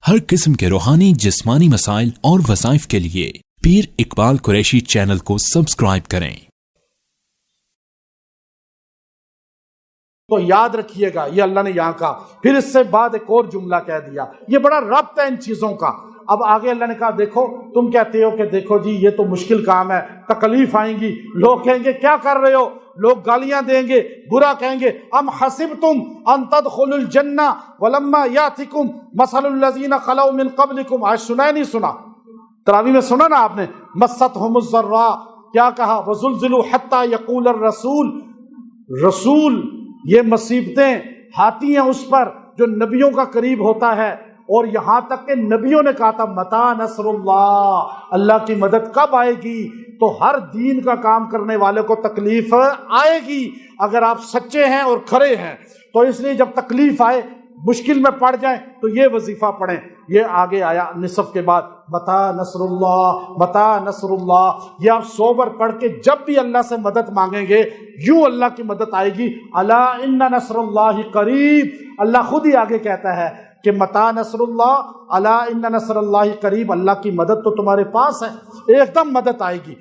ہر قسم کے روحانی جسمانی مسائل اور وظائف کے لیے پیر اقبال قریشی چینل کو سبسکرائب کریں۔ تو یاد رکھیے گا یہ اللہ نے یہاں کہا، پھر اس سے بعد ایک اور جملہ کہہ دیا، یہ بڑا ربط ہے ان چیزوں کا۔ اب آگے اللہ نے کہا دیکھو تم کہتے ہو کہ دیکھو جی یہ تو مشکل کام ہے، تکلیف آئیں گی، لوگ کہیں گے کیا کر رہے ہو، لوگ گالیاں دیں گے، برا کہیں گے۔ ام حسبتم ان تدخلوا الجنہ ولما یاتکم مثل الذین خلوا من قبلکم، آج سنا نہیں سنا؟ تراویح میں سنا نا آپ نے؟ مستہم الضراء، کیا کہا؟ وزلزلوا حتی یقول الرسول، رسول یہ مصیبتیں ہاتی ہیں اس پر جو نبیوں کا قریب ہوتا ہے، اور یہاں تک کہ نبیوں نے کہا تھا متی نصر اللہ، اللہ کی مدد کب آئے گی؟ تو ہر دین کا کام کرنے والے کو تکلیف آئے گی اگر آپ سچے ہیں اور کھرے ہیں۔ تو اس لیے جب تکلیف آئے، مشکل میں پڑ جائیں تو یہ وظیفہ پڑھیں۔ یہ آگے آیا نصف کے بعد متی نصر اللہ، متی نصر اللہ، یہ آپ سوبر پڑھ کے جب بھی اللہ سے مدد مانگیں گے یوں اللہ کی مدد آئے گی۔ الا ان نصر اللہ قریب، اللہ خود ہی آگے کہتا ہے کہ متی نصر اللہ، الا ان نصر اللہ قریب، اللہ کی مدد تو تمہارے پاس ہے، ایک دم مدد آئے گی۔